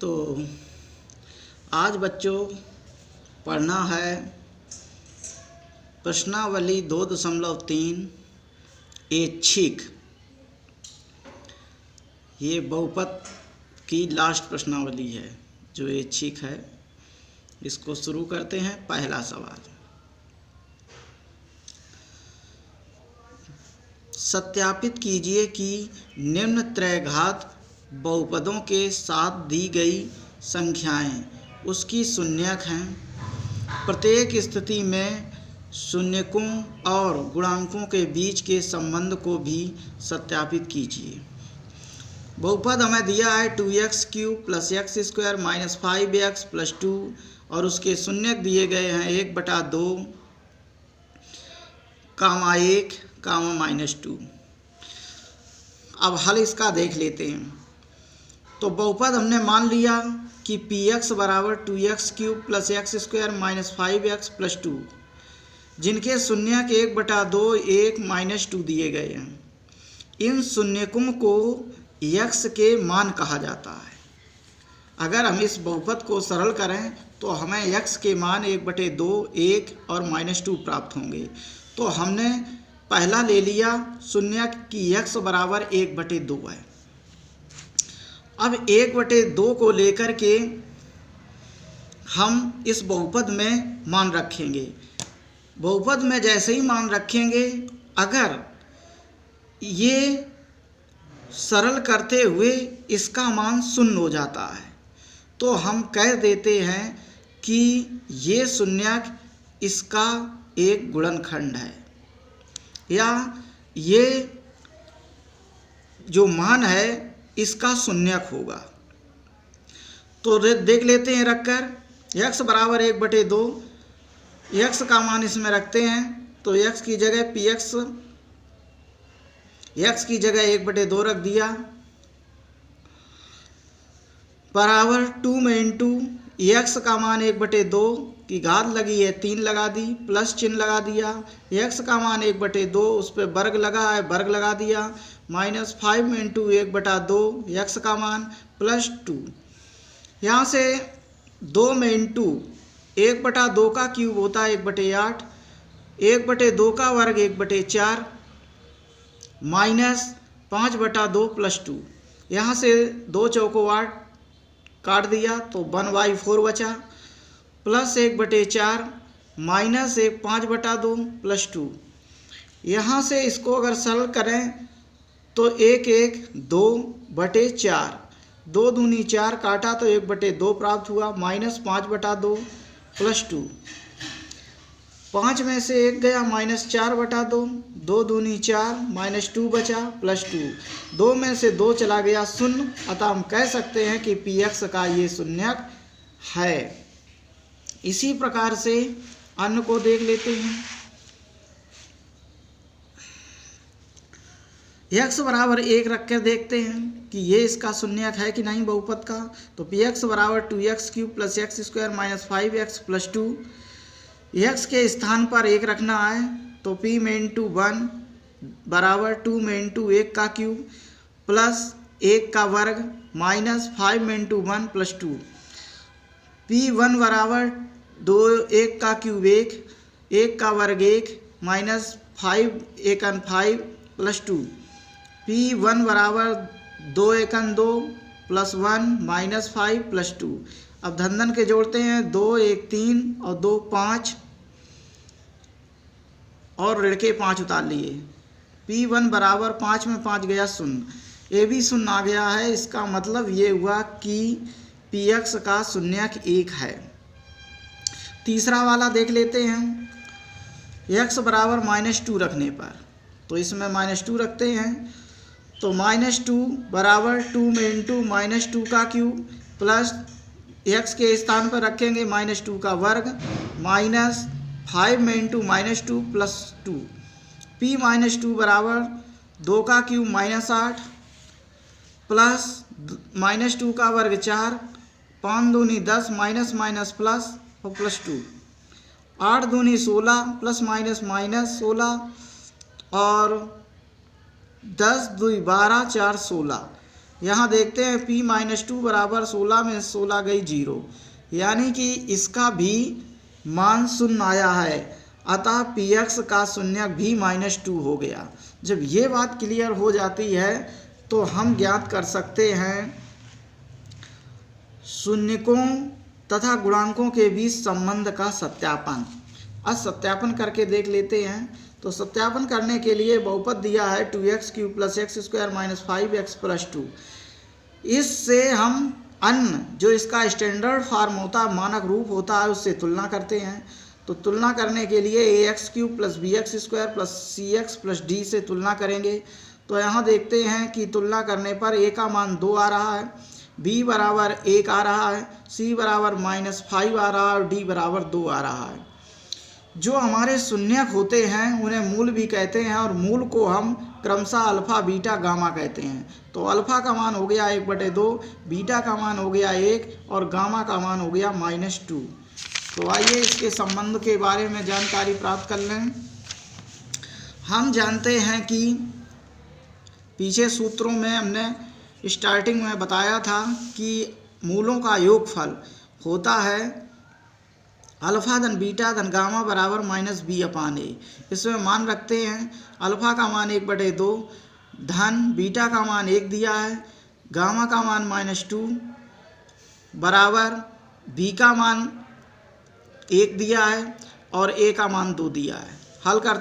तो आज बच्चों पढ़ना है प्रश्नावली 2.3 ऐच्छिक। ये बहुपद की लास्ट प्रश्नावली है जो ऐच्छिक है। इसको शुरू करते हैं। पहला सवाल, सत्यापित कीजिए कि निम्न त्रैघात बहुपदों के साथ दी गई संख्याएं उसकी शून्यक हैं। प्रत्येक स्थिति में शून्यकों और गुणांकों के बीच के संबंध को भी सत्यापित कीजिए। बहुपद हमें दिया है 2x³ + x² - 5x + 2 और उसके शून्यक दिए गए हैं 1/2, 1, -2। अब हल इसका देख लेते हैं। तो बहुपद हमने मान लिया कि px = 2x³ + x² - 5x + 2, जिनके शून्यक 1/2, 1, -2 दिए गए हैं। इन शून्यकों को x के मान कहा जाता है। अगर हम इस बहुपद को सरल करें तो हमें x के मान 1/2, 1 और -2 प्राप्त होंगे। तो हमने पहला ले लिया शून्यक कि x = 1/2 है। अब 1/2 को लेकर के हम इस बहुपद में मान रखेंगे। बहुपद में जैसे ही मान रखेंगे, अगर ये सरल करते हुए इसका मान 0 हो जाता है तो हम कह देते हैं कि ये शून्यक इसका एक गुणनखंड है, या ये जो मान है इसका शून्यक होगा। तो देख लेते हैं रखकर। x = 1/2, x का मान इसमें रखते हैं तो x की जगह px, x की जगह 1/2 रख दिया, बराबर 2 में इंटू x का मान 1/2 की घात लगी है 3 लगा दी, प्लस चिन्ह लगा दिया। x का मान 1/2, उस पर वर्ग लगा है, वर्ग लगा दिया, -5 में इंटू 1/2 x का मान प्लस 2। यहाँ से 2 में इंटू 1/2 का क्यूब होता है 1/8, 1/2 का वर्ग 1/4 -5/2 प्लस 2। यहाँ से 2 चौको 8 काट दिया तो 1/4 बचा, प्लस 1/4 माइनस 5/2 प्लस 2। यहाँ से इसको अगर सरल करें तो 1, 2/4, 2 दूनी 4 काटा तो 1/2 प्राप्त हुआ, -5/2 प्लस 2। 5 में से 1 गया, -4/2, 2 दूनी 4, -2 बचा, प्लस 2। 2 में से 2 चला गया 0, अतः हम कह सकते हैं कि px का ये शून्यक है। इसी प्रकार से अन्य को देख लेते हैं। x = 1 रख कर देखते हैं कि ये इसका शून्यक है कि नहीं बहुपद का। तो px = 2x³ + x² - 5x + 2। x के स्थान पर 1 रखना है तो p में इंटू 1 बराबर 2 में इंटू 1 का क्यूब प्लस 1 का वर्ग -5 में इंटू 1 प्लस 2। p1 बराबर 2, 1 का क्यूब 1, 1 का वर्ग 1, -5 1 5 प्लस 2। p1 बराबर 2 1 2 प्लस 1 -5 प्लस 2। अब धन के जोड़ते हैं, 2 1 3 और 2 5 और ऋण के 5 उतार लिए। p1 बराबर 5 में 5 गया 0, ये भी 0 आ गया है। इसका मतलब ये हुआ कि px का शून्यक 1 है। तीसरा वाला देख लेते हैं। x = -2 रखने पर, तो इसमें -2 रखते हैं तो -2 बराबर 2 में इंटू -2 का क्यूब प्लस x के स्थान पर रखेंगे -2 का वर्ग -5 में इंटू -2 प्लस 2। p -2 बराबर 2 का क्यूब -8 प्लस -2 का वर्ग 4, 5 दूनी 10 माइनस प्लस और प्लस 2, 8 दूनी 16 प्लस माइनस 16 और 10 2 12 4 16। यहाँ देखते हैं p माइनस 2 बराबर 16 में 16 गई 0, यानी कि इसका भी मान शून्य आया है, अतः px का शून्यक भी -2 हो गया। जब ये बात क्लियर हो जाती है तो हम ज्ञात कर सकते हैं शून्यकों तथा गुणांकों के बीच संबंध का सत्यापन। अब सत्यापन करके देख लेते हैं। तो सत्यापन करने के लिए बहुपद दिया है 2x³ + x² - 5x + 2। इससे हम अन्य जो इसका स्टैंडर्ड फॉर्म होता है, मानक रूप होता है, उससे तुलना करते हैं। तो तुलना करने के लिए ax³ + bx² + cx + d से तुलना करेंगे। तो यहाँ देखते हैं कि तुलना करने पर a का मान 2 आ रहा है, b बराबर 1 आ रहा है, c बराबर -5 आ रहा है और d बराबर 2 आ रहा है। जो हमारे शून्यक होते हैं उन्हें मूल भी कहते हैं और मूल को हम क्रमशः अल्फ़ा, बीटा, गामा कहते हैं। तो अल्फ़ा का मान हो गया 1/2, बीटा का मान हो गया 1 और गामा का मान हो गया -2। तो आइए इसके संबंध के बारे में जानकारी प्राप्त कर लें। हम जानते हैं कि पीछे सूत्रों में हमने स्टार्टिंग में बताया था कि मूलों का योगफल होता है अल्फ़ा धन बीटा धन गामा बराबर -b/a। इसमें मान रखते हैं अल्फ़ा का मान 1/2, धन बीटा का मान 1 दिया है, गामा का मान -2 बराबर b का मान 1 दिया है और a का मान 2 दिया है। हल करते